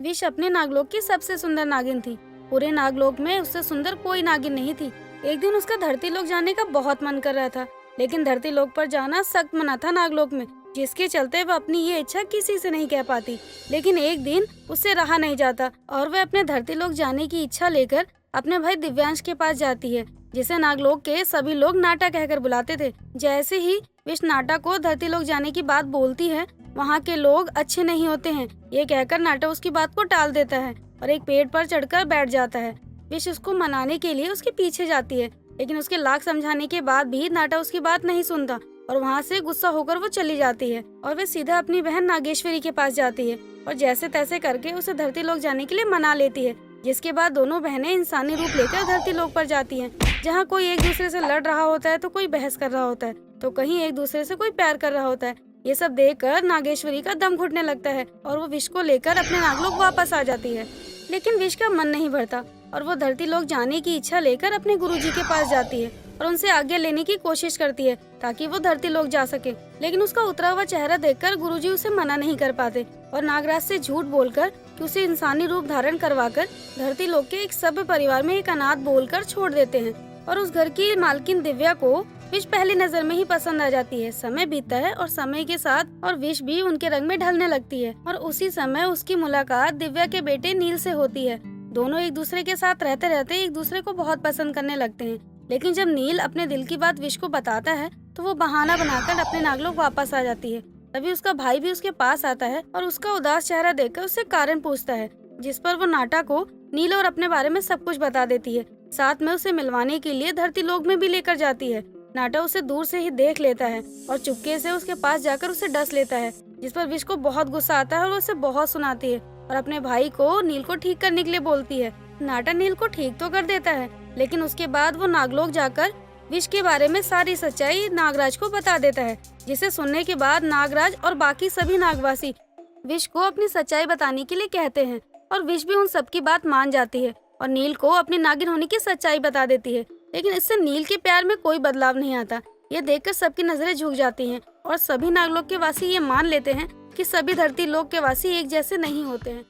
Wish अपने नागलोक की सबसे सुंदर नागिन थी। पूरे नागलोक में उससे सुंदर कोई नागिन नहीं थी। एक दिन उसका धरती लोक जाने का बहुत मन कर रहा था, लेकिन धरती लोक पर जाना सख्त मना था नागलोक में, जिसके चलते वह अपनी ये इच्छा किसी से नहीं कह पाती। लेकिन एक दिन उससे रहा नहीं जाता और वह अपने धरती लोक जाने की इच्छा लेकर अपने भाई दिव्यांश के पास जाती है, जिसे नागलोक के सभी लोग नाटा कहकर बुलाते थे। जैसे ही विश नाटा को धरती लोक जाने की बात बोलती है, वहाँ के लोग अच्छे नहीं होते हैं, ये कहकर नाटा उसकी बात को टाल देता है और एक पेड़ पर चढ़कर बैठ जाता है। विश उसको मनाने के लिए उसके पीछे जाती है, लेकिन उसके लाख समझाने के बाद भी नाटा उसकी बात नहीं सुनता और वहाँ से गुस्सा होकर वो चली जाती है और वे सीधा अपनी बहन नागेश्वरी के पास जाती है और जैसे तैसे करके उसे धरती लोक जाने के लिए मना लेती है। जिसके बाद दोनों बहनें इंसानी रूप लेकर धरती लोक पर जाती हैं, जहाँ कोई एक दूसरे से लड़ रहा होता है, तो कोई बहस कर रहा होता है, तो कहीं एक दूसरे से कोई प्यार कर रहा होता है। ये सब देखकर नागेश्वरी का दम घुटने लगता है और वो विश को लेकर अपने नागलोक वापस आ जाती है। लेकिन विश का मन नहीं भरता और वो धरती लोक जाने की इच्छा लेकर अपने गुरुजी के पास जाती है और उनसे आज्ञा लेने की कोशिश करती है ताकि वो धरती लोक जा सके। लेकिन उसका उतरा हुआ चेहरा देखकर गुरुजी उसे मना नहीं कर पाते और नागराज से झूठ बोलकर कि उसे इंसानी रूप धारण करवाकर धरती लोक के एक सभ्य परिवार में एक अनाथ बोलकर छोड़ देते हैं। और उस घर की मालकिन दिव्या को विश पहली नजर में ही पसंद आ जाती है। समय बीतता है और समय के साथ और विश भी उनके रंग में ढलने लगती है और उसी समय उसकी मुलाकात दिव्या के बेटे नील से होती है। दोनों एक दूसरे के साथ रहते रहते एक दूसरे को बहुत पसंद करने लगते हैं। लेकिन जब नील अपने दिल की बात विश को बताता है तो वो बहाना बनाकर अपने नागलोक वापस आ जाती है। तभी उसका भाई भी उसके पास आता है और उसका उदास चेहरा देखकर उससे कारण पूछता है, जिस पर वो नाटा को नील और अपने बारे में सब कुछ बता देती है। साथ में उसे मिलवाने के लिए धरती लोक में भी लेकर जाती है। नाटा उसे दूर से ही देख लेता है और चुपके से उसके पास जाकर उसे डस लेता है, जिस पर विश को बहुत गुस्सा आता है और वो उसे बहुत सुनाती है और अपने भाई को नील को ठीक करने के लिए बोलती है। नाटा नील को ठीक तो कर देता है, लेकिन उसके बाद वो नागलोक जाकर विश के बारे में सारी सच्चाई नागराज को बता देता है, जिसे सुनने के बाद नागराज और बाकी सभी नागवासी विश को अपनी सच्चाई बताने के लिए कहते हैं और विश भी उन सबकी बात मान जाती है और नील को अपनी नागिन होने की सच्चाई बता देती है। लेकिन इससे नील के प्यार में कोई बदलाव नहीं आता। ये देखकर सबकी नजरें झुक जाती हैं और सभी नागलोक के वासी ये मान लेते हैं कि सभी धरती लोक के वासी एक जैसे नहीं होते हैं।